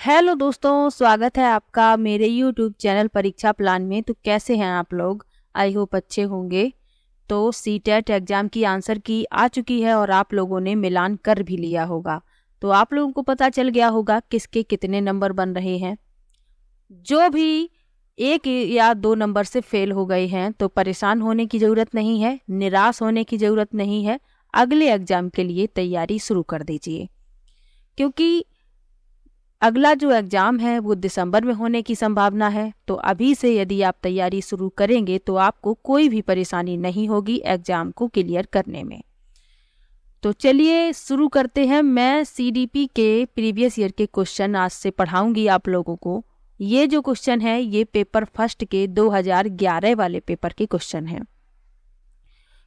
Hello दोस्तों, स्वागत है आपका मेरे YouTube चैनल परीक्षा प्लान में। तो कैसे हैं आप लोग? आई होप अच्छे होंगे। तो सीटेट एग्जाम की आंसर की आ चुकी है और आप लोगों ने मिलान कर भी लिया होगा। तो आप लोगों को पता चल गया होगा किसके कितने नंबर बन रहे हैं। जो भी एक या दो नंबर से फेल हो गए हैं तो परेशान होने की ज़रूरत नहीं है, निराश होने की ज़रूरत नहीं है। अगले एग्जाम के लिए तैयारी शुरू कर दीजिए, क्योंकि अगला जो एग्ज़ाम है वो दिसंबर में होने की संभावना है। तो अभी से यदि आप तैयारी शुरू करेंगे तो आपको कोई भी परेशानी नहीं होगी एग्ज़ाम को क्लियर करने में। तो चलिए शुरू करते हैं। मैं सीडीपी के प्रीवियस ईयर के क्वेश्चन आज से पढ़ाऊंगी आप लोगों को। ये जो क्वेश्चन है ये पेपर फर्स्ट के 2011 वाले पेपर के क्वेश्चन हैं।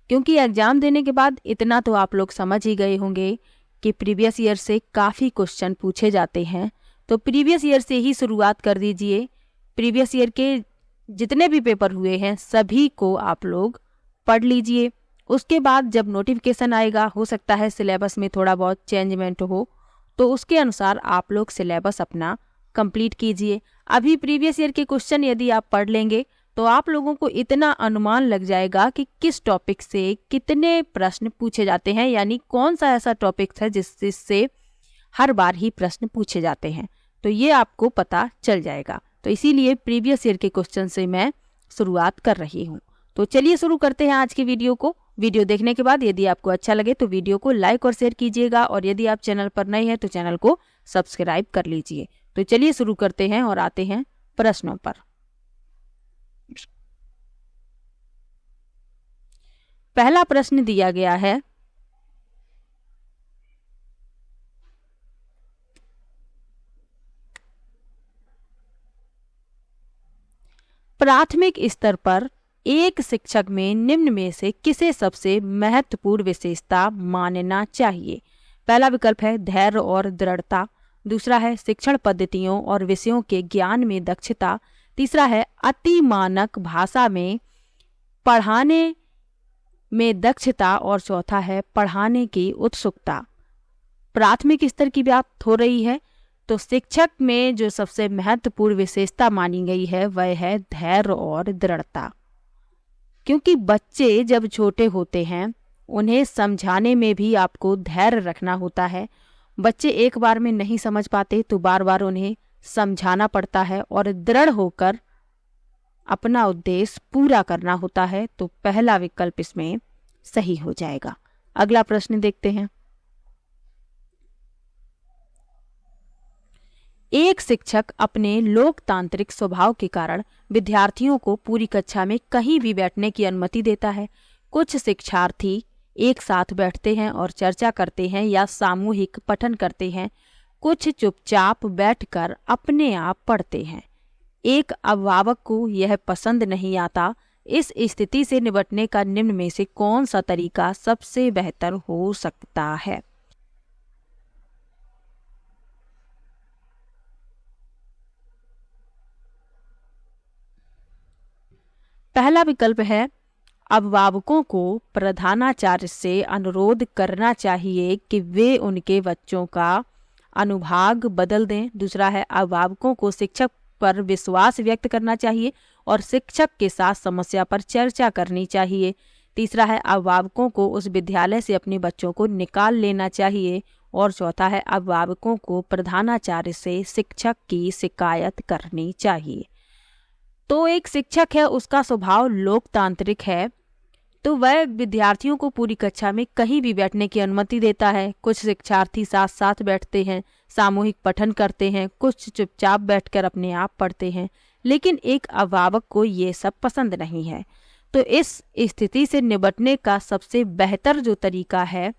क्योंकि एग्ज़ाम देने के बाद इतना तो आप लोग समझ ही गए होंगे कि प्रीवियस ईयर से काफ़ी क्वेश्चन पूछे जाते हैं। तो प्रीवियस ईयर से ही शुरुआत कर दीजिए। प्रीवियस ईयर के जितने भी पेपर हुए हैं सभी को आप लोग पढ़ लीजिए। उसके बाद जब नोटिफिकेशन आएगा, हो सकता है सिलेबस में थोड़ा बहुत चेंजमेंट हो, तो उसके अनुसार आप लोग सिलेबस अपना कंप्लीट कीजिए। अभी प्रीवियस ईयर के क्वेश्चन यदि आप पढ़ लेंगे तो आप लोगों को इतना अनुमान लग जाएगा कि किस टॉपिक से कितने प्रश्न पूछे जाते हैं, यानी कौन सा ऐसा टॉपिक है जिससे हर बार ही प्रश्न पूछे जाते हैं। तो ये आपको पता चल जाएगा। तो इसीलिए प्रीवियस ईयर के क्वेश्चन से मैं शुरुआत कर रही हूँ। तो चलिए शुरू करते हैं आज की वीडियो को। वीडियो देखने के बाद यदि आपको अच्छा लगे तो वीडियो को लाइक और शेयर कीजिएगा, और यदि आप चैनल पर नए हैं तो चैनल को सब्सक्राइब कर लीजिए। तो चलिए शुरू करते हैं और आते हैं प्रश्नों पर। पहला प्रश्न दिया गया है, प्राथमिक स्तर पर एक शिक्षक में निम्न में से किसे सबसे महत्वपूर्ण विशेषता मानना चाहिए? पहला विकल्प है धैर्य और दृढ़ता, दूसरा है शिक्षण पद्धतियों और विषयों के ज्ञान में दक्षता, तीसरा है अति मानक भाषा में पढ़ाने में दक्षता, और चौथा है पढ़ाने की उत्सुकता। प्राथमिक स्तर की बात हो रही है, तो शिक्षक में जो सबसे महत्वपूर्ण विशेषता मानी गई है वह है धैर्य और दृढ़ता। क्योंकि बच्चे जब छोटे होते हैं उन्हें समझाने में भी आपको धैर्य रखना होता है। बच्चे एक बार में नहीं समझ पाते तो बार बार उन्हें समझाना पड़ता है और दृढ़ होकर अपना उद्देश्य पूरा करना होता है। तो पहला विकल्प इसमें सही हो जाएगा। अगला प्रश्न देखते हैं। एक शिक्षक अपने लोकतांत्रिक स्वभाव के कारण विद्यार्थियों को पूरी कक्षा में कहीं भी बैठने की अनुमति देता है। कुछ शिक्षार्थी एक साथ बैठते हैं और चर्चा करते हैं या सामूहिक पठन करते हैं, कुछ चुपचाप बैठकर अपने आप पढ़ते हैं। एक अभिभावक को यह पसंद नहीं आता। इस स्थिति से निपटने का निम्न में से कौन सा तरीका सबसे बेहतर हो सकता है? पहला विकल्प है अभिभावकों को प्रधानाचार्य से अनुरोध करना चाहिए कि वे उनके बच्चों का अनुभाग बदल दें। दूसरा है अभिभावकों को शिक्षक पर विश्वास व्यक्त करना चाहिए और शिक्षक के साथ समस्या पर चर्चा करनी चाहिए। तीसरा है अभिभावकों को उस विद्यालय से अपने बच्चों को निकाल लेना चाहिए, और चौथा है अभिभावकों को प्रधानाचार्य से शिक्षक की शिकायत करनी चाहिए। तो एक शिक्षक है, उसका स्वभाव लोकतांत्रिक है, तो वह विद्यार्थियों को पूरी कक्षा में कहीं भी बैठने की अनुमति देता है। कुछ शिक्षार्थी साथ साथ बैठते हैं, सामूहिक पठन करते हैं, कुछ चुपचाप बैठकर अपने आप पढ़ते हैं, लेकिन एक अभिभावक को ये सब पसंद नहीं है। तो इस स्थिति से निपटने का सबसे बेहतर जो तरीका है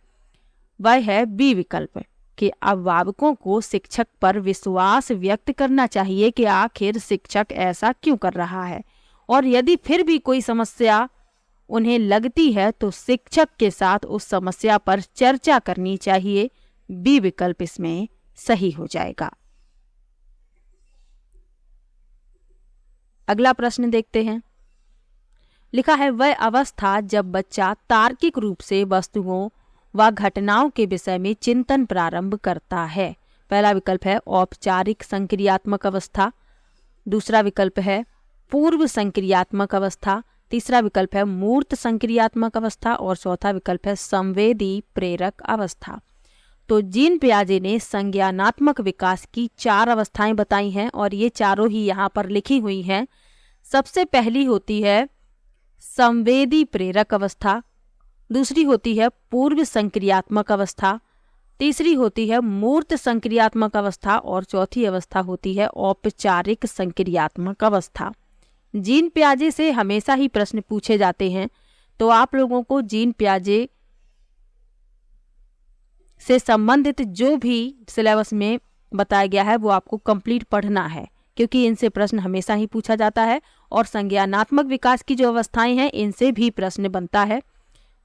वह है बी विकल्प, कि अभिभावकों को शिक्षक पर विश्वास व्यक्त करना चाहिए कि आखिर शिक्षक ऐसा क्यों कर रहा है, और यदि फिर भी कोई समस्या उन्हें लगती है तो शिक्षक के साथ उस समस्या पर चर्चा करनी चाहिए। बी विकल्प इसमें सही हो जाएगा। अगला प्रश्न देखते हैं। लिखा है वह अवस्था जब बच्चा तार्किक रूप से वस्तुओं व घटनाओं के विषय में चिंतन प्रारंभ करता है। पहला विकल्प है औपचारिक संक्रियात्मक अवस्था, दूसरा विकल्प है पूर्व संक्रियात्मक अवस्था, तीसरा विकल्प है मूर्त संक्रियात्मक अवस्था और चौथा विकल्प है संवेदी प्रेरक अवस्था। तो जीन पियाजे ने संज्ञानात्मक विकास की 4 अवस्थाएं बताई हैं और ये चारों ही यहाँ पर लिखी हुई हैं। सबसे पहली होती है संवेदी प्रेरक अवस्था, दूसरी होती है पूर्व संक्रियात्मक अवस्था, तीसरी होती है मूर्त संक्रियात्मक अवस्था और चौथी अवस्था होती है औपचारिक संक्रियात्मक अवस्था। जीन पियाजे से हमेशा ही प्रश्न पूछे जाते हैं, तो आप लोगों को जीन पियाजे से संबंधित जो भी सिलेबस में बताया गया है वो आपको कंप्लीट पढ़ना है, क्योंकि इनसे प्रश्न हमेशा ही पूछा जाता है और संज्ञानात्मक विकास की जो अवस्थाएं हैं इनसे भी प्रश्न बनता है,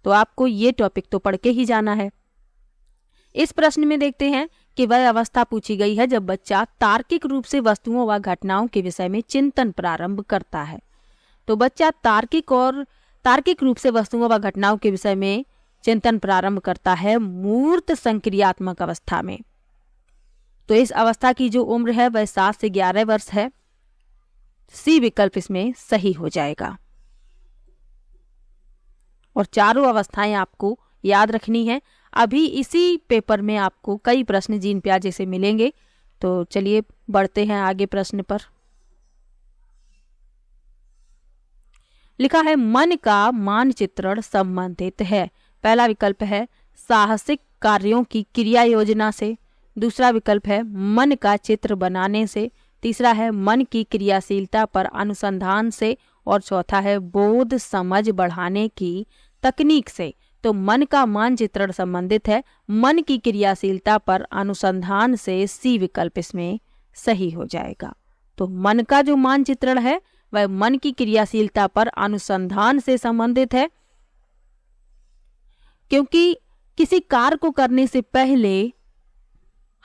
तो आपको ये टॉपिक तो पढ़ के ही जाना है। इस प्रश्न में देखते हैं कि वह अवस्था पूछी गई है जब बच्चा तार्किक रूप से वस्तुओं व घटनाओं के विषय में चिंतन प्रारंभ करता है। तो बच्चा तार्किक रूप से वस्तुओं व घटनाओं के विषय में चिंतन प्रारंभ करता है मूर्त संक्रियात्मक अवस्था में। तो इस अवस्था की जो उम्र है वह 7 से 11 वर्ष है। सी विकल्प इसमें सही हो जाएगा। और चारों अवस्थाएं आपको याद रखनी है। अभी इसी पेपर में आपको कई प्रश्न जीन पियाजे से मिलेंगे। तो चलिए बढ़ते हैं आगे प्रश्न पर। लिखा है मन का मानचित्रण संबंधित है। पहला विकल्प है साहसिक कार्यों की क्रिया योजना से, दूसरा विकल्प है मन का चित्र बनाने से, तीसरा है मन की क्रियाशीलता पर अनुसंधान से और चौथा है बोध समझ बढ़ाने की तकनीक से। तो मन का मानचित्रण संबंधित है मन की क्रियाशीलता पर अनुसंधान से। सी विकल्प इसमें सही हो जाएगा। तो मन का जो मानचित्रण है वह मन की क्रियाशीलता पर अनुसंधान से संबंधित है, क्योंकि किसी कार्य को करने से पहले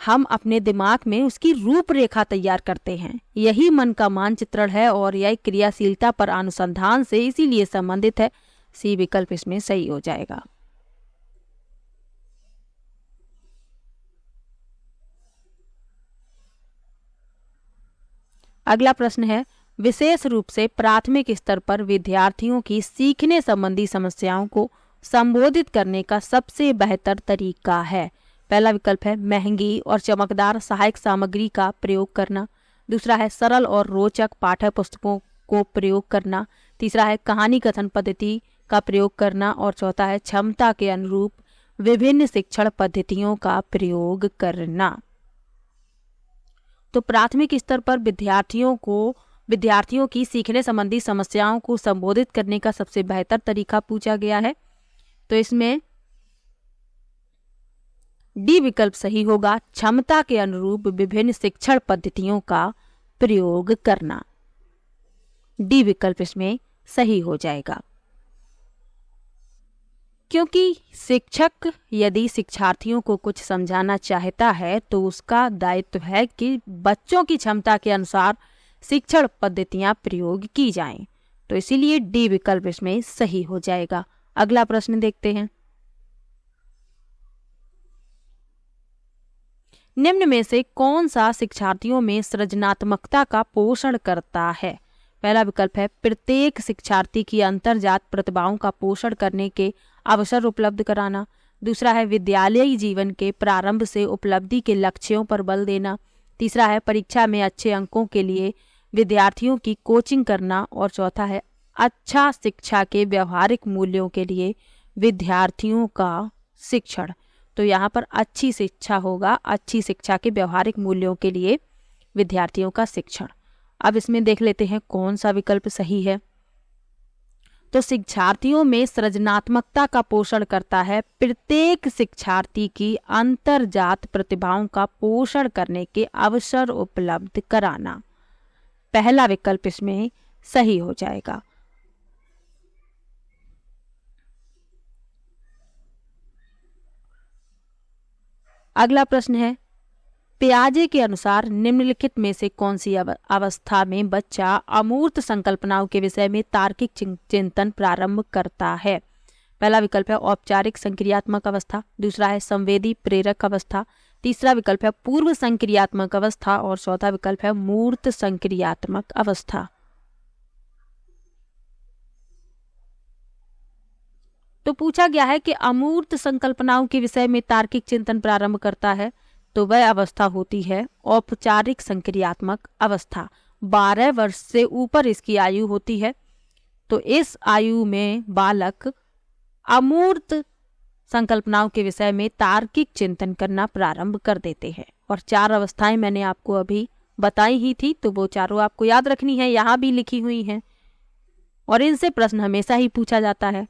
हम अपने दिमाग में उसकी रूपरेखा तैयार करते हैं, यही मन का मानचित्रण है और यह क्रियाशीलता पर अनुसंधान से इसीलिए संबंधित है। सी विकल्प इसमें सही हो जाएगा। अगला प्रश्न है विशेष रूप से प्राथमिक स्तर पर विद्यार्थियों की सीखने संबंधी समस्याओं को संबोधित करने का सबसे बेहतर तरीका है। पहला विकल्प है महंगी और चमकदार सहायक सामग्री का प्रयोग करना, दूसरा है सरल और रोचक पाठ्य पुस्तकों को प्रयोग करना, तीसरा है कहानी कथन पद्धति का प्रयोग करना और चौथा है क्षमता के अनुरूप विभिन्न शिक्षण पद्धतियों का प्रयोग करना। तो प्राथमिक स्तर पर विद्यार्थियों की सीखने संबंधी समस्याओं को संबोधित करने का सबसे बेहतर तरीका पूछा गया है। तो इसमें डी विकल्प सही होगा, क्षमता के अनुरूप विभिन्न शिक्षण पद्धतियों का प्रयोग करना। डी विकल्प इसमें सही हो जाएगा, क्योंकि शिक्षक यदि शिक्षार्थियों को कुछ समझाना चाहता है तो उसका दायित्व है कि बच्चों की क्षमता के अनुसार शिक्षण पद्धतियां प्रयोग की जाएं। तो इसीलिए डी विकल्प इसमें सही हो जाएगा। अगला प्रश्न देखते हैं। निम्न में से कौन सा शिक्षार्थियों में सृजनात्मकता का पोषण करता है? पहला विकल्प है प्रत्येक शिक्षार्थी की अंतर्जात प्रतिभाओं का पोषण करने के अवसर उपलब्ध कराना, दूसरा है विद्यालयी जीवन के प्रारंभ से उपलब्धि के लक्ष्यों पर बल देना, तीसरा है परीक्षा में अच्छे अंकों के लिए विद्यार्थियों की कोचिंग करना और चौथा है अच्छा शिक्षा के व्यवहारिक मूल्यों के लिए विद्यार्थियों का शिक्षण। तो यहाँ पर अच्छी शिक्षा होगा, अच्छी शिक्षा के व्यवहारिक मूल्यों के लिए विद्यार्थियों का शिक्षण। अब इसमें देख लेते हैं कौन सा विकल्प सही है। तो शिक्षार्थियों में सृजनात्मकता का पोषण करता है प्रत्येक शिक्षार्थी की अंतर्जात प्रतिभाओं का पोषण करने के अवसर उपलब्ध कराना। पहला विकल्प इसमें सही हो जाएगा। अगला प्रश्न है पियाजे के अनुसार निम्नलिखित में से कौन सी अवस्था में बच्चा अमूर्त संकल्पनाओं के विषय में तार्किक चिंतन प्रारंभ करता है? पहला विकल्प है औपचारिक संक्रियात्मक अवस्था, दूसरा है संवेदी प्रेरक अवस्था, तीसरा विकल्प है पूर्व संक्रियात्मक अवस्था और चौथा विकल्प है मूर्त संक्रियात्मक अवस्था। तो पूछा गया है कि अमूर्त संकल्पनाओं के विषय में तार्किक चिंतन प्रारंभ करता है, तो वह अवस्था होती है औपचारिक संक्रियात्मक अवस्था। 12 वर्ष से ऊपर इसकी आयु होती है। तो इस आयु में बालक अमूर्त संकल्पनाओं के विषय में तार्किक चिंतन करना प्रारंभ कर देते हैं। और 4 अवस्थाएं मैंने आपको अभी बताई ही थी, तो वो चारों आपको याद रखनी है, यहाँ भी लिखी हुई हैं और इनसे प्रश्न हमेशा ही पूछा जाता है।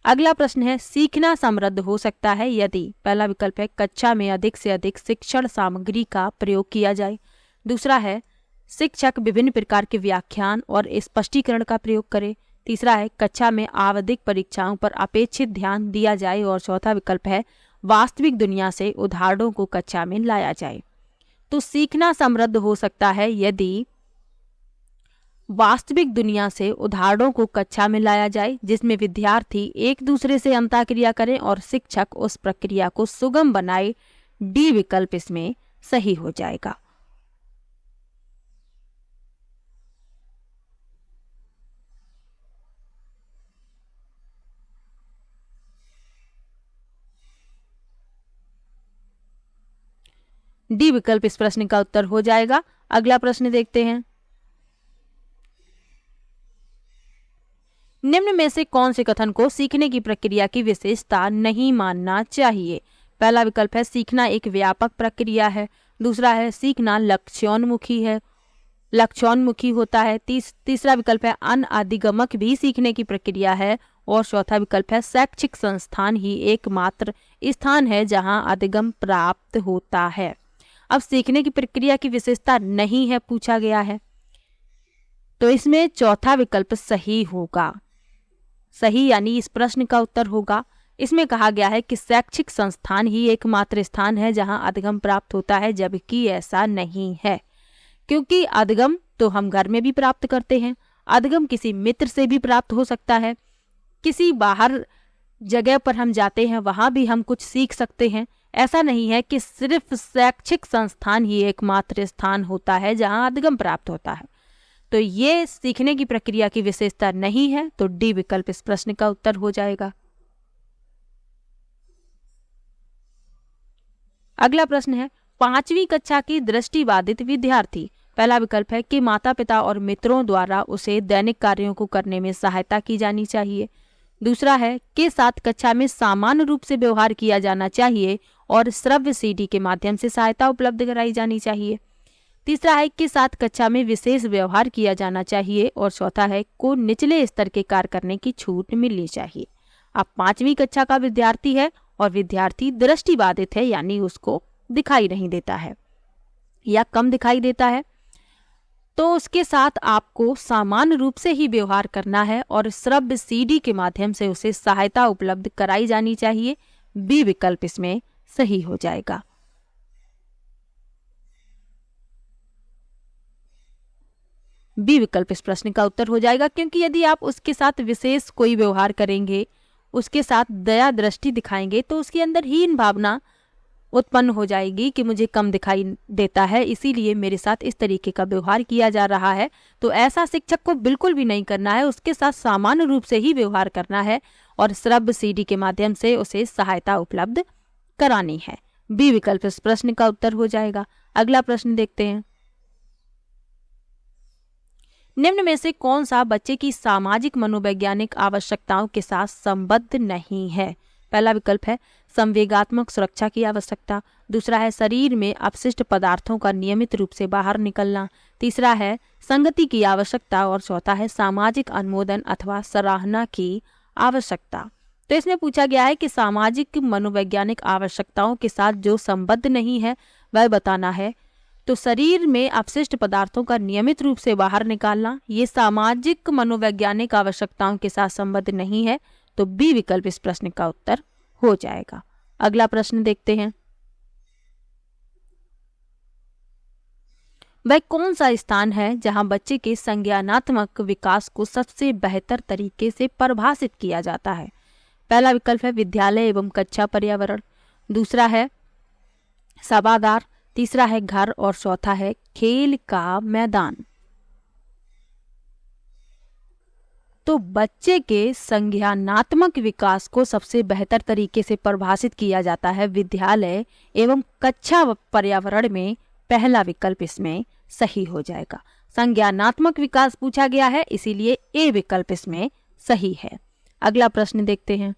अगला प्रश्न है सीखना समृद्ध हो सकता है यदि, पहला विकल्प है कक्षा में अधिक से अधिक शिक्षण सामग्री का प्रयोग किया जाए। दूसरा है शिक्षक विभिन्न प्रकार के व्याख्यान और स्पष्टीकरण का प्रयोग करे। तीसरा है कक्षा में आवधिक परीक्षाओं पर अपेक्षित ध्यान दिया जाए। और चौथा विकल्प है वास्तविक दुनिया से उदाहरणों को कक्षा में लाया जाए। तो सीखना समृद्ध हो सकता है यदि वास्तविक दुनिया से उदाहरणों को कक्षा में लाया जाए, जिसमें विद्यार्थी एक दूसरे से अंतःक्रिया करें और शिक्षक उस प्रक्रिया को सुगम बनाए। डी विकल्प इसमें सही हो जाएगा। डी विकल्प इस प्रश्न का उत्तर हो जाएगा। अगला प्रश्न देखते हैं। निम्न में से कौन से कथन को सीखने की प्रक्रिया की विशेषता नहीं मानना चाहिए? पहला विकल्प है सीखना एक व्यापक प्रक्रिया है। दूसरा है सीखना लक्ष्योन्मुखी होता है। तीसरा विकल्प है अनअधिगमक भी सीखने की प्रक्रिया है। और चौथा विकल्प है शैक्षिक संस्थान ही एकमात्र स्थान है जहां अधिगम प्राप्त होता है। अब सीखने की प्रक्रिया की विशेषता नहीं है पूछा गया है, तो इसमें चौथा विकल्प सही होगा। सही यानी इस प्रश्न का उत्तर होगा। इसमें कहा गया है कि शैक्षिक संस्थान ही एकमात्र स्थान है जहां अधिगम प्राप्त होता है, जबकि ऐसा नहीं है, क्योंकि अधिगम तो हम घर में भी प्राप्त करते हैं, अधिगम किसी मित्र से भी प्राप्त हो सकता है, किसी बाहर जगह पर हम जाते हैं वहां भी हम कुछ सीख सकते हैं। ऐसा नहीं है कि सिर्फ शैक्षिक संस्थान ही एकमात्र स्थान होता है जहां अधिगम प्राप्त होता है। तो ये सीखने की प्रक्रिया की विशेषता नहीं है, तो डी विकल्प इस प्रश्न का उत्तर हो जाएगा। अगला प्रश्न है 5वीं कक्षा की दृष्टिबाधित विद्यार्थी। पहला विकल्प है कि माता पिता और मित्रों द्वारा उसे दैनिक कार्यों को करने में सहायता की जानी चाहिए। दूसरा है कि साथ कक्षा में सामान्य रूप से व्यवहार किया जाना चाहिए और श्रव्य सीडी के माध्यम से सहायता उपलब्ध कराई जानी चाहिए। तीसरा है कि साथ कक्षा में विशेष व्यवहार किया जाना चाहिए। और चौथा है को निचले स्तर के कार्य करने की छूट मिलनी चाहिए। अब 5वीं कक्षा का विद्यार्थी है और विद्यार्थी दृष्टिबाधित है, यानी उसको दिखाई नहीं देता है या कम दिखाई देता है, तो उसके साथ आपको सामान्य रूप से ही व्यवहार करना है और श्रव्य सीडी के माध्यम से उसे सहायता उपलब्ध कराई जानी चाहिए। बी विकल्प इसमें सही हो जाएगा। बी विकल्प इस प्रश्न का उत्तर हो जाएगा, क्योंकि यदि आप उसके साथ विशेष कोई व्यवहार करेंगे, उसके साथ दया दृष्टि दिखाएंगे, तो उसके अंदर हीन भावना उत्पन्न हो जाएगी कि मुझे कम दिखाई देता है, इसीलिए मेरे साथ इस तरीके का व्यवहार किया जा रहा है। तो ऐसा शिक्षक को बिल्कुल भी नहीं करना है, उसके साथ सामान्य रूप से ही व्यवहार करना है और श्रव्य सीडी के माध्यम से उसे सहायता उपलब्ध करानी है। बी विकल्प इस प्रश्न का उत्तर हो जाएगा। अगला प्रश्न देखते हैं। निम्न में से कौन सा बच्चे की सामाजिक मनोवैज्ञानिक आवश्यकताओं के साथ संबद्ध नहीं है? पहला विकल्प है संवेगात्मक सुरक्षा की आवश्यकता। दूसरा है शरीर में अपशिष्ट पदार्थों का नियमित रूप से बाहर निकलना। तीसरा है संगति की आवश्यकता और चौथा है सामाजिक अनुमोदन अथवा सराहना की आवश्यकता। तो इसमें पूछा गया है कि सामाजिक मनोवैज्ञानिक आवश्यकताओं के साथ जो संबद्ध नहीं है वह बताना है। तो शरीर में अपशिष्ट पदार्थों का नियमित रूप से बाहर निकालना, ये सामाजिक मनोवैज्ञानिक आवश्यकताओं के साथ संबद्ध नहीं है, तो बी विकल्प इस प्रश्न का उत्तर हो जाएगा। अगला प्रश्न देखते हैं। वह कौन सा स्थान है जहां बच्चे के संज्ञानात्मक विकास को सबसे बेहतर तरीके से परिभाषित किया जाता है? पहला विकल्प है विद्यालय एवं कक्षा पर्यावरण। दूसरा है सभागार, तीसरा है घर और चौथा है खेल का मैदान। तो बच्चे के संज्ञानात्मक विकास को सबसे बेहतर तरीके से परिभाषित किया जाता है विद्यालय एवं कक्षा पर्यावरण में। पहला विकल्प इसमें सही हो जाएगा। संज्ञानात्मक विकास पूछा गया है, इसीलिए ए विकल्प इसमें सही है। अगला प्रश्न देखते हैं।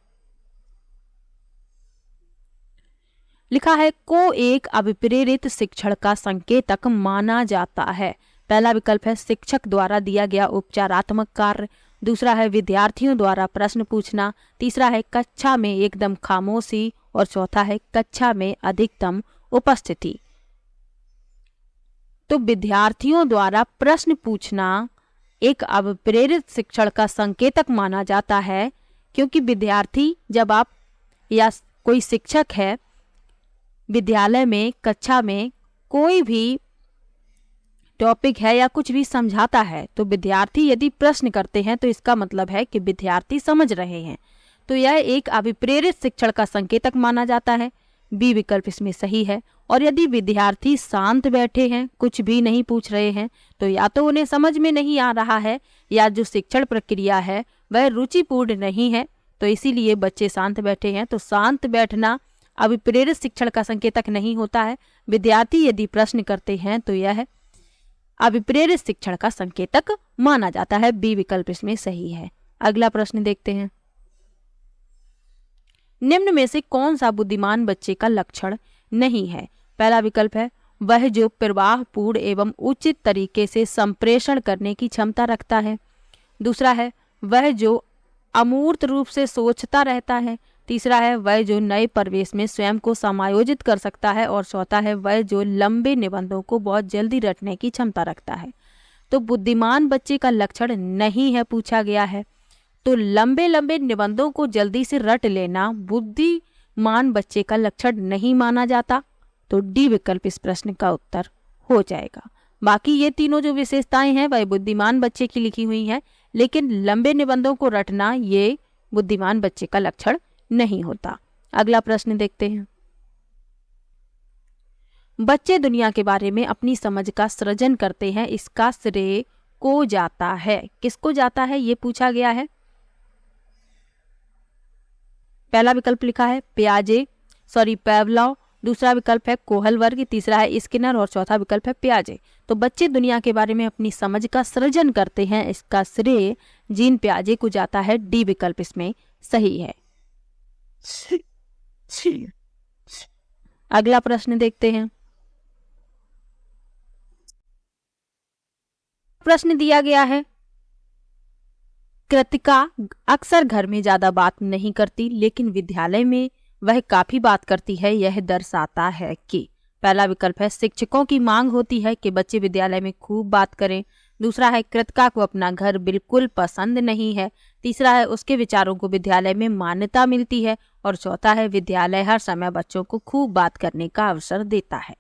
लिखा है को एक अभिप्रेरित शिक्षण का संकेतक माना जाता है। पहला विकल्प है शिक्षक द्वारा दिया गया उपचारात्मक कार्य, दूसरा है विद्यार्थियों द्वारा प्रश्न पूछना, तीसरा है कक्षा में एकदम खामोशी और चौथा है कक्षा में अधिकतम उपस्थिति। तो विद्यार्थियों द्वारा प्रश्न पूछना एक अभिप्रेरित शिक्षण का संकेतक माना जाता है, क्योंकि विद्यार्थी जब आप या कोई शिक्षक है विद्यालय में कक्षा में कोई भी टॉपिक है या कुछ भी समझाता है तो विद्यार्थी यदि प्रश्न करते हैं तो इसका मतलब है कि विद्यार्थी समझ रहे हैं। तो यह एक अभिप्रेरित शिक्षण का संकेतक माना जाता है। बी विकल्प इसमें सही है। और यदि विद्यार्थी शांत बैठे हैं, कुछ भी नहीं पूछ रहे हैं, तो या तो उन्हें समझ में नहीं आ रहा है या जो शिक्षण प्रक्रिया है वह रुचिपूर्ण नहीं है, तो इसीलिए बच्चे शांत बैठे हैं। तो शांत बैठना अभिप्रेरित शिक्षण का संकेतक नहीं होता है। विद्यार्थी यदि प्रश्न करते हैं तो यह अभिप्रेरित शिक्षण का संकेतक माना जाता है। बी विकल्प इसमें सही है। अगला प्रश्न देखते हैं। निम्न में से कौन सा बुद्धिमान बच्चे का लक्षण नहीं है? पहला विकल्प है वह जो प्रवाहपूर्ण एवं उचित तरीके से संप्रेषण करने की क्षमता रखता है, दूसरा है वह जो अमूर्त रूप से सोचता रहता है, तीसरा है वह जो नए परिवेश में स्वयं को समायोजित कर सकता है और चौथा है वह जो लंबे निबंधों को बहुत जल्दी रटने की क्षमता रखता है। तो बुद्धिमान बच्चे का लक्षण नहीं है पूछा गया है, तो लंबे लंबे निबंधों को जल्दी से रट लेना बुद्धिमान बच्चे का लक्षण नहीं माना जाता। तो डी विकल्प इस प्रश्न का उत्तर हो जाएगा। बाकी ये तीनों जो विशेषताएं हैं वह बुद्धिमान बच्चे की लिखी हुई हैं, लेकिन लंबे निबंधों को रटना ये बुद्धिमान बच्चे का लक्षण नहीं होता। अगला प्रश्न देखते हैं। बच्चे दुनिया के बारे में अपनी समझ का सृजन करते हैं, इसका श्रेय को जाता है? किसको जाता है ये पूछा गया है। पहला विकल्प लिखा है पेवलव, दूसरा विकल्प है कोहल वर्ग, तीसरा है स्किनर और चौथा विकल्प है पियाजे। तो बच्चे दुनिया के बारे में अपनी समझ का सृजन करते हैं, इसका श्रेय जीन पियाजे को जाता है। डी विकल्प इसमें सही है। अगला प्रश्न देखते हैं। प्रश्न दिया गया है कृतिका अक्सर घर में ज्यादा बात नहीं करती लेकिन विद्यालय में वह काफी बात करती है, यह दर्शाता है कि? पहला विकल्प है शिक्षकों की मांग होती है कि बच्चे विद्यालय में खूब बात करें, दूसरा है कृतिका को अपना घर बिल्कुल पसंद नहीं है, तीसरा है उसके विचारों को विद्यालय में मान्यता मिलती है और चौथा है विद्यालय हर समय बच्चों को खूब बात करने का अवसर देता है।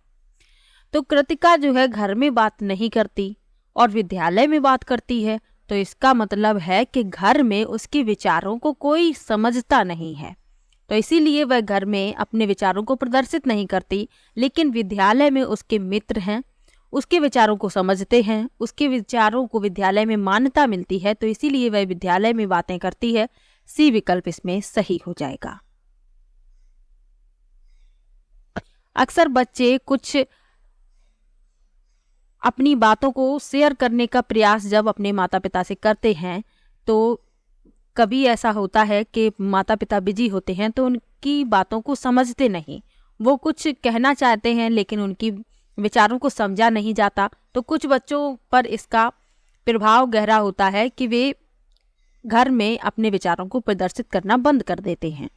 तो कृतिका जो है घर में बात नहीं करती और विद्यालय में बात करती है, तो इसका मतलब है कि घर में उसके विचारों को कोई समझता नहीं है, तो इसीलिए वह घर में अपने विचारों को प्रदर्शित नहीं करती, लेकिन विद्यालय में उसके मित्र हैं, उसके विचारों को समझते हैं, उसके विचारों को विद्यालय में मान्यता मिलती है, तो इसीलिए वह विद्यालय में बातें करती है। सी विकल्प इसमें सही हो जाएगा। अक्सर बच्चे कुछ अपनी बातों को शेयर करने का प्रयास जब अपने माता पिता से करते हैं, तो कभी ऐसा होता है कि माता पिता बिजी होते हैं तो उनकी बातों को समझते नहीं, वो कुछ कहना चाहते हैं लेकिन उनकी विचारों को समझा नहीं जाता। तो कुछ बच्चों पर इसका प्रभाव गहरा होता है कि वे घर में अपने विचारों को प्रदर्शित करना बंद कर देते हैं।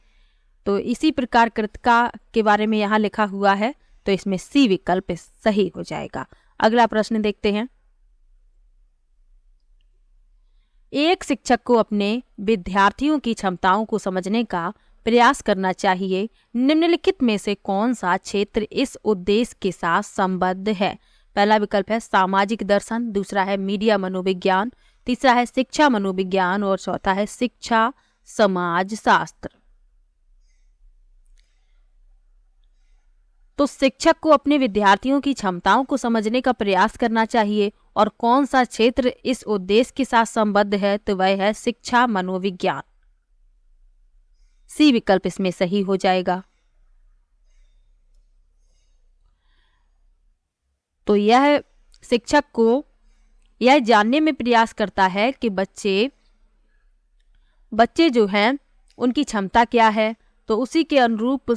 तो इसी प्रकार कृतिका के बारे में यहाँ लिखा हुआ है, तो इसमें सी विकल्प सही हो जाएगा। अगला प्रश्न देखते हैं। एक शिक्षक को अपने विद्यार्थियों की क्षमताओं को समझने का प्रयास करना चाहिए। निम्नलिखित में से कौन सा क्षेत्र इस उद्देश्य के साथ संबद्ध है? पहला विकल्प है सामाजिक दर्शन, दूसरा है मीडिया मनोविज्ञान, तीसरा है शिक्षा मनोविज्ञान और चौथा है शिक्षा समाज शास्त्र। तो शिक्षक को अपने विद्यार्थियों की क्षमताओं को समझने का प्रयास करना चाहिए। और कौन सा क्षेत्र इस उद्देश्य के साथ संबद्ध है, तो वह है शिक्षा मनोविज्ञान। सी विकल्प इसमें सही हो जाएगा। तो यह शिक्षक को यह जानने में प्रयास करता है कि बच्चे जो हैं उनकी क्षमता क्या है, तो उसी के अनुरूप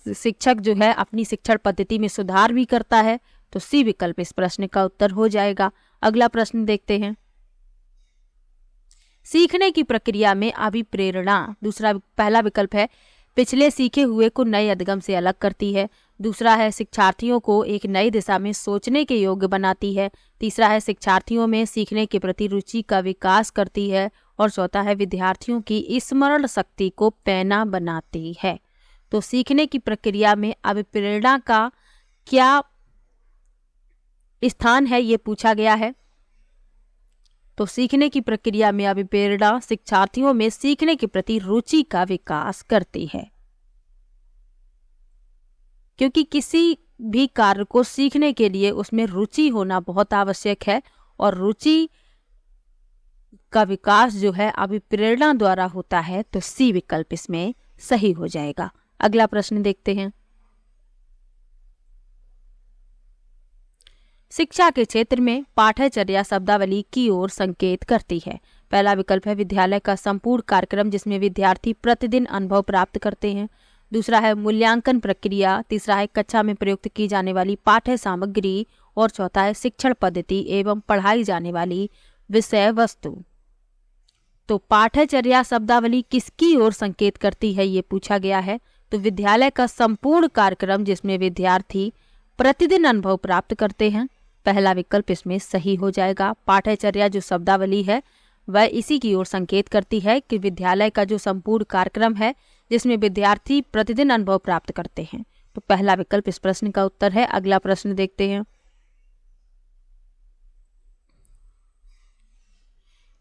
शिक्षक जो है अपनी शिक्षण पद्धति में सुधार भी करता है। तो सी विकल्प इस प्रश्न का उत्तर हो जाएगा। अगला प्रश्न देखते हैं। सीखने की प्रक्रिया में अभिप्रेरणा पहला विकल्प है पिछले सीखे हुए को नए अभिगम से अलग करती है। दूसरा है शिक्षार्थियों को एक नई दिशा में सोचने के योग्य बनाती है। तीसरा है शिक्षार्थियों में सीखने के प्रति रुचि का विकास करती है। और चौथा है विद्यार्थियों की स्मरण शक्ति को पैना बनाती है। तो सीखने की प्रक्रिया में अभिप्रेरणा का क्या स्थान है, ये पूछा गया है। तो सीखने की प्रक्रिया में अभिप्रेरणा शिक्षार्थियों में सीखने के प्रति रुचि का विकास करती है, क्योंकि किसी भी कार्य को सीखने के लिए उसमें रुचि होना बहुत आवश्यक है। और रुचि का विकास जो है अभिप्रेरणा द्वारा होता है। तो सी विकल्प इसमें सही हो जाएगा। अगला प्रश्न देखते हैं। शिक्षा के क्षेत्र में पाठ्यचर्या शब्दावली की ओर संकेत करती है। पहला विकल्प है विद्यालय का संपूर्ण कार्यक्रम जिसमें विद्यार्थी प्रतिदिन अनुभव प्राप्त करते हैं। दूसरा है मूल्यांकन प्रक्रिया। तीसरा है कक्षा में प्रयुक्त की जाने वाली पाठ्य सामग्री। और चौथा है शिक्षण पद्धति एवं पढ़ाई जाने वाली विषय वस्तु। तो पाठ्यचर्या शब्दावली किसकी ओर संकेत करती है, ये पूछा गया है। तो विद्यालय का संपूर्ण कार्यक्रम जिसमें विद्यार्थी प्रतिदिन अनुभव प्राप्त करते हैं। पहला विकल्प इसमें सही हो जाएगा। पाठ्यचर्या जो शब्दावली है वह इसी की ओर संकेत करती है कि विद्यालय का जो संपूर्ण कार्यक्रम है जिसमें विद्यार्थी प्रतिदिन अनुभव प्राप्त करते हैं। तो पहला विकल्प इस प्रश्न का उत्तर है। अगला प्रश्न देखते हैं।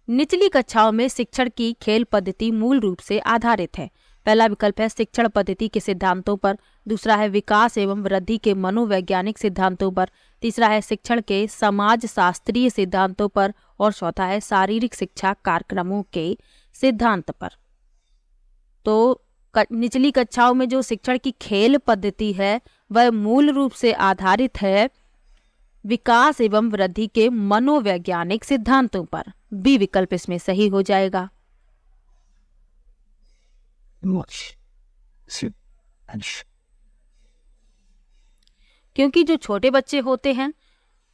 निचली कक्षाओं में शिक्षण की खेल पद्धति मूल रूप से आधारित है। पहला विकल्प है शिक्षण पद्धति के सिद्धांतों पर। दूसरा है विकास एवं वृद्धि के मनोवैज्ञानिक सिद्धांतों पर। तीसरा है शिक्षण के समाज शास्त्रीय सिद्धांतों पर। और चौथा है शारीरिक शिक्षा कार्यक्रमों के सिद्धांत पर। तो निचली कक्षाओं में जो शिक्षण की खेल पद्धति है वह मूल रूप से आधारित है विकास एवं वृद्धि के मनोवैज्ञानिक सिद्धांतों पर। बी विकल्प इसमें सही हो जाएगा। क्योंकि जो छोटे बच्चे होते हैं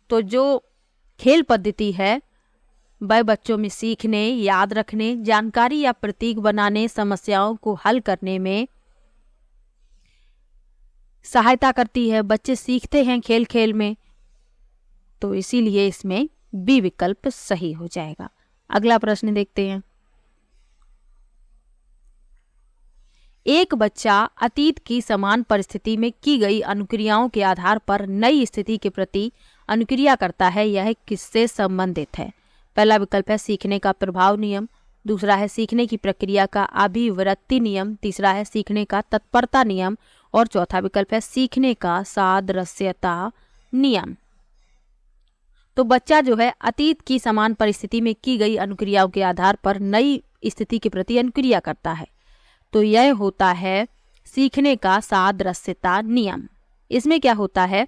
तो जो खेल पद्धति है वह बच्चों में सीखने, याद रखने, जानकारी या प्रतीक बनाने, समस्याओं को हल करने में सहायता करती है। बच्चे सीखते हैं खेल खेल में, तो इसीलिए इसमें बी विकल्प सही हो जाएगा। अगला प्रश्न देखते हैं। एक बच्चा अतीत की समान परिस्थिति में की गई अनुक्रियाओं के आधार पर नई स्थिति के प्रति अनुक्रिया करता है। यह किससे संबंधित है? पहला विकल्प है सीखने का प्रभाव नियम। दूसरा है सीखने की प्रक्रिया का अभिवृत्ति नियम। तीसरा है सीखने का तत्परता नियम। और चौथा विकल्प है सीखने का सादृश्यता नियम। तो बच्चा जो है अतीत की समान परिस्थिति में की गई अनुक्रियाओं के आधार पर नई स्थिति के प्रति अनुक्रिया करता है। तो यह होता है सीखने का सादृश्यता नियम। इसमें क्या होता है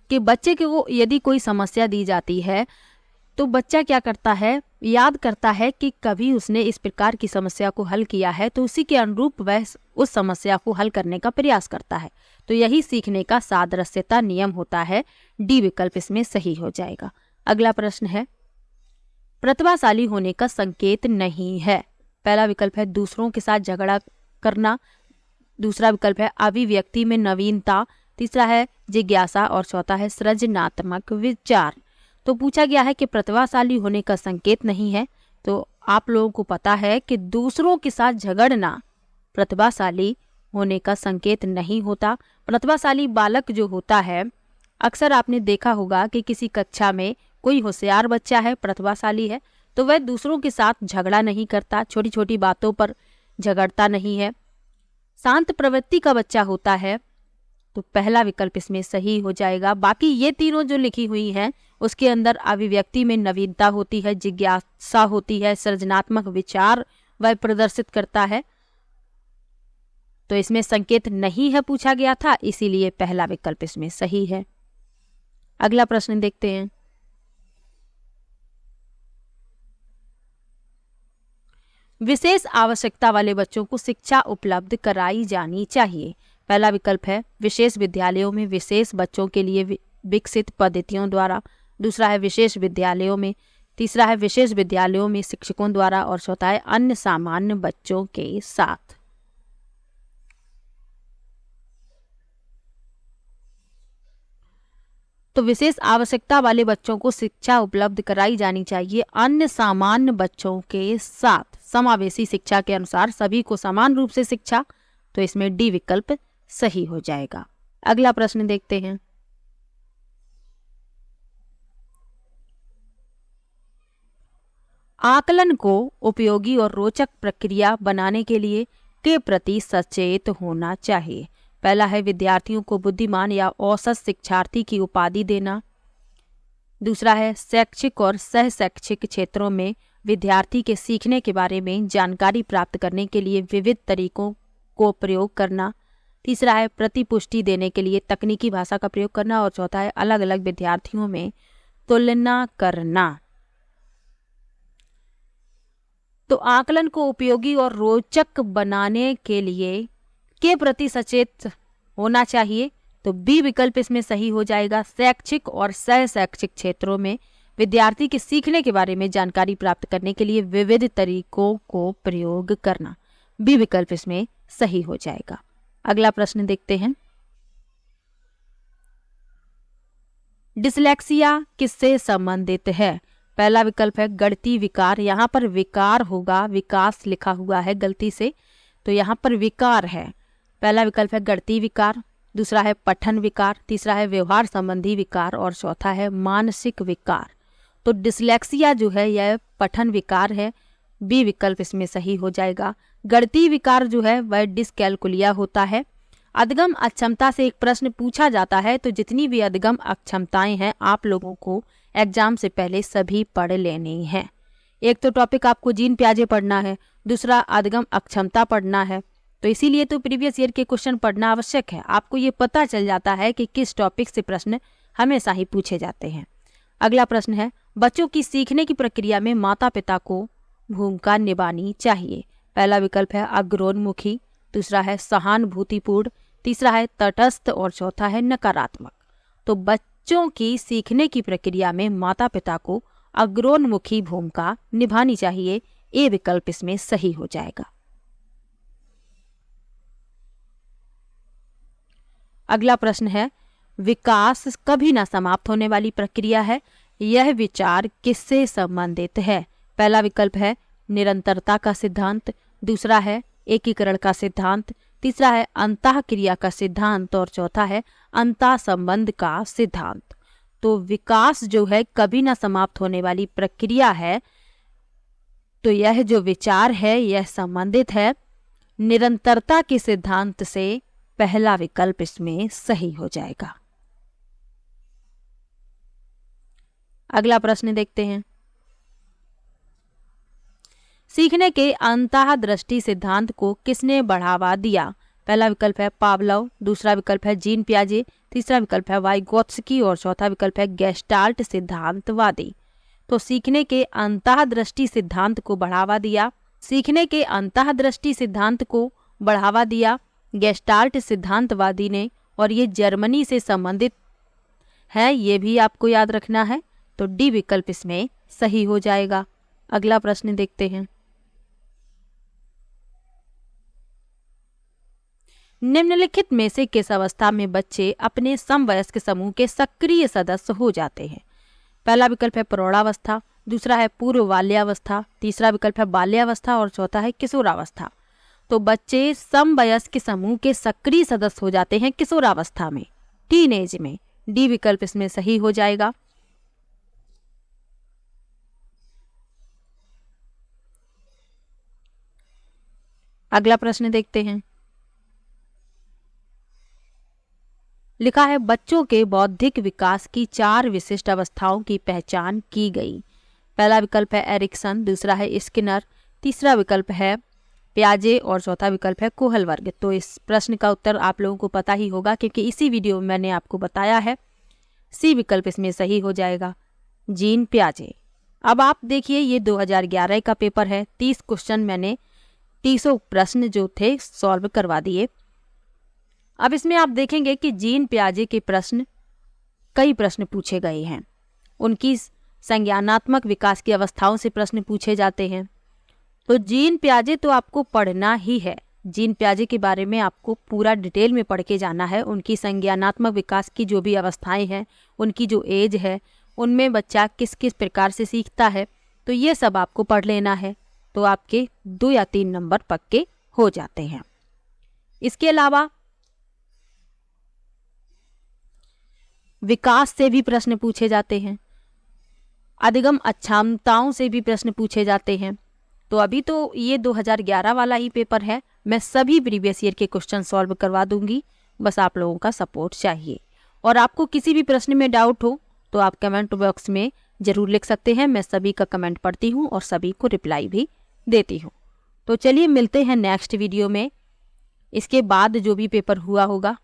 कि बच्चे को यदि कोई समस्या दी जाती है तो बच्चा क्या करता है, याद करता है कि कभी उसने इस प्रकार की समस्या को हल किया है, तो उसी के अनुरूप वह उस समस्या को हल करने का प्रयास करता है। तो यही सीखने का सादृश्यता नियम होता है। डी विकल्प इसमें सही हो जाएगा। अगला प्रश्न है प्रतिभाशाली होने का संकेत नहीं है। पहला विकल्प है दूसरों के साथ झगड़ा करना। दूसरा विकल्प है अभिव्यक्ति में नवीनता। तीसरा है जिज्ञासा। और चौथा है सृजनात्मक विचार। तो पूछा गया है कि प्रतिभाशाली होने का संकेत नहीं है। तो आप लोगों को पता है कि दूसरों के साथ झगड़ना प्रतिभाशाली होने का संकेत नहीं होता। प्रतिभाशाली बालक जो होता है, अक्सर आपने देखा होगा कि किसी कक्षा में कोई होशियार बच्चा है, प्रतिभाशाली है, तो वह दूसरों के साथ झगड़ा नहीं करता, छोटी छोटी बातों पर झगड़ता नहीं है, शांत प्रवृत्ति का बच्चा होता है, तो पहला विकल्प इसमें सही हो जाएगा। बाकी ये तीनों जो लिखी हुई हैं उसके अंदर अभिव्यक्ति में नवीनता होती है, जिज्ञासा होती है, सृजनात्मक विचार वह प्रदर्शित करता है, तो इसमें संकेत नहीं है पूछा गया था, इसीलिए पहला विकल्प इसमें सही है। अगला प्रश्न देखते हैं। विशेष आवश्यकता वाले बच्चों को शिक्षा उपलब्ध कराई जानी चाहिए। पहला विकल्प है विशेष विद्यालयों में विशेष बच्चों के लिए विकसित पद्धतियों द्वारा, दूसरा है विशेष विद्यालयों में, तीसरा है विशेष विद्यालयों में शिक्षकों द्वारा, और चौथा है अन्य सामान्य बच्चों के साथ। तो विशेष आवश्यकता वाले बच्चों को शिक्षा उपलब्ध कराई जानी चाहिए अन्य सामान्य बच्चों के साथ। समावेशी शिक्षा के अनुसार सभी को समान रूप से शिक्षा, तो इसमें डी विकल्प सही हो जाएगा। अगला प्रश्न देखते हैं। आकलन को उपयोगी और रोचक प्रक्रिया बनाने के लिए के प्रति सचेत होना चाहिए। पहला है विद्यार्थियों को बुद्धिमान या औसत शिक्षार्थी की उपाधि देना, दूसरा है शैक्षिक और सह शैक्षिक क्षेत्रों में विद्यार्थी के सीखने के बारे में जानकारी प्राप्त करने के लिए विविध तरीकों को प्रयोग करना, तीसरा है प्रतिपुष्टि देने के लिए तकनीकी भाषा का प्रयोग करना, और चौथा है अलग अलग विद्यार्थियों में तुलना करना। तो आकलन को उपयोगी और रोचक बनाने के लिए के प्रति सचेत होना चाहिए, तो बी विकल्प इसमें सही हो जाएगा। शैक्षिक और सह शैक्षिक क्षेत्रों में विद्यार्थी के सीखने के बारे में जानकारी प्राप्त करने के लिए विविध तरीकों को प्रयोग करना, बी विकल्प इसमें सही हो जाएगा। अगला प्रश्न देखते हैं। डिसलेक्सिया किससे संबंधित है? पहला विकल्प है गणितीय विकार, यहाँ पर विकार होगा, विकास लिखा हुआ है गलती से, तो यहाँ पर विकार है। पहला विकल्प है गणितीय विकार, दूसरा है पठन विकार, तीसरा है व्यवहार संबंधी विकार, और चौथा है मानसिक विकार। तो डिसलेक्सिया जो है यह पठन विकार है, बी विकल्प इसमें सही हो जाएगा। गणितीय विकार जो है वह डिसकैलकुलिया होता है। अधिगम अक्षमता से एक प्रश्न पूछा जाता है, तो जितनी भी अधिगम अक्षमताएं हैं आप लोगों को एग्जाम से पहले सभी पढ़ लेनी है। एक तो टॉपिक आपको जीन प्याजे पढ़ना है, दूसरा अधिगम अक्षमता पढ़ना है, तो इसीलिए तो प्रीवियस ईयर के क्वेश्चन पढ़ना आवश्यक है। आपको ये पता चल जाता है कि किस टॉपिक से प्रश्न हमेशा ही पूछे जाते हैं। अगला प्रश्न है बच्चों की सीखने की प्रक्रिया में माता पिता को भूमिका निभानी चाहिए। पहला विकल्प है अग्रोन्मुखी, दूसरा है सहानुभूतिपूर्ण, तीसरा है तटस्थ, और चौथा है नकारात्मक। तो बच्चों की सीखने की प्रक्रिया में माता पिता को अग्रोन्मुखी भूमिका निभानी चाहिए, ए विकल्प इसमें सही हो जाएगा। अगला प्रश्न है विकास कभी ना समाप्त होने वाली प्रक्रिया है, यह विचार किससे संबंधित है? पहला विकल्प है निरंतरता का सिद्धांत, दूसरा है एकीकरण का सिद्धांत, तीसरा है अंतःक्रिया का सिद्धांत, और चौथा है अंतः संबंध का सिद्धांत। तो विकास जो है कभी ना समाप्त होने वाली प्रक्रिया है, तो यह जो विचार है यह संबंधित है निरंतरता के सिद्धांत से, पहला विकल्प इसमें सही हो जाएगा। अगला प्रश्न देखते हैं। सीखने के अंतःदृष्टि सिद्धांत को किसने बढ़ावा दिया? पहला विकल्प है पावलोव, दूसरा विकल्प है जीन प्याजे, तीसरा विकल्प है वाइगोत्स्की, और चौथा विकल्प है गेस्टाल्ट सिद्धांतवादी। तो सीखने के अंतःदृष्टि सिद्धांत को बढ़ावा दिया, सीखने के अंतःदृष्टि सिद्धांत को बढ़ावा दिया गेस्टाल्ट सिद्धांतवादी ने, और ये जर्मनी से संबंधित है, ये भी आपको याद रखना है, तो डी विकल्प इसमें सही हो जाएगा। अगला प्रश्न देखते हैं। निम्नलिखित में से किस अवस्था में बच्चे अपने समवयस्क समूह के सक्रिय सदस्य हो जाते हैं? पहला विकल्प है प्रौढ़ावस्था, दूसरा है पूर्व बाल्यावस्था, तीसरा विकल्प है बाल्यावस्था, और चौथा है किशोरावस्था। तो बच्चे समवयस्क समूह के सक्रिय सदस्य हो जाते हैं किशोरावस्था में, टीनेज में, डी विकल्प इसमें सही हो जाएगा। अगला प्रश्न देखते हैं। लिखा है बच्चों के बौद्धिक विकास की 4 विशिष्ट अवस्थाओं की पहचान की गई। पहला विकल्प है एरिक्सन, दूसरा है स्किनर, तीसरा विकल्प है प्याजे और चौथा विकल्प है कोहलवर्ग। तो इस प्रश्न का उत्तर आप लोगों को पता ही होगा क्योंकि इसी वीडियो में मैंने आपको बताया है। सी विकल्प इसमें सही हो जाएगा, जीन प्याजे। अब आप देखिए ये 2011 का पेपर है। 30 क्वेश्चन मैंने 30 प्रश्न जो थे सॉल्व करवा दिए। अब इसमें आप देखेंगे कि जीन प्याजे के प्रश्न, कई प्रश्न पूछे गए हैं। उनकी संज्ञानात्मक विकास की अवस्थाओं से प्रश्न पूछे जाते हैं। तो जीन प्याजे तो आपको पढ़ना ही है। जीन प्याजे के बारे में आपको पूरा डिटेल में पढ़ के जाना है। उनकी संज्ञानात्मक विकास की जो भी अवस्थाएं हैं, उनकी जो एज है, उनमें बच्चा किस किस प्रकार से सीखता है, तो ये सब आपको पढ़ लेना है। तो आपके 2 या 3 नंबर पक्के हो जाते हैं। इसके अलावा विकास से भी प्रश्न पूछे जाते हैं, अधिगम अक्षमताओं से भी प्रश्न पूछे जाते हैं। तो अभी तो ये 2011 वाला ही पेपर है। मैं सभी प्रीवियस ईयर के क्वेश्चन सॉल्व करवा दूंगी, बस आप लोगों का सपोर्ट चाहिए। और आपको किसी भी प्रश्न में डाउट हो तो आप कमेंट बॉक्स में ज़रूर लिख सकते हैं। मैं सभी का कमेंट पढ़ती हूँ और सभी को रिप्लाई भी देती हूँ। तो चलिए मिलते हैं नेक्स्ट वीडियो में। इसके बाद जो भी पेपर हुआ होगा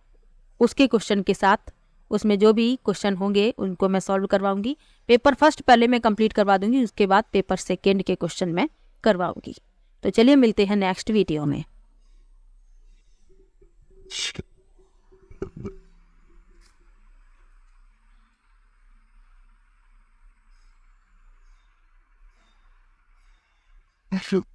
उसके क्वेश्चन के साथ, उसमें जो भी क्वेश्चन होंगे उनको मैं सॉल्व करवाऊंगी। पेपर फर्स्ट पहले मैं कंप्लीट करवा दूंगी, उसके बाद पेपर सेकेंड के क्वेश्चन मैं करवाऊंगी। तो चलिए मिलते हैं नेक्स्ट वीडियो में। Shoot.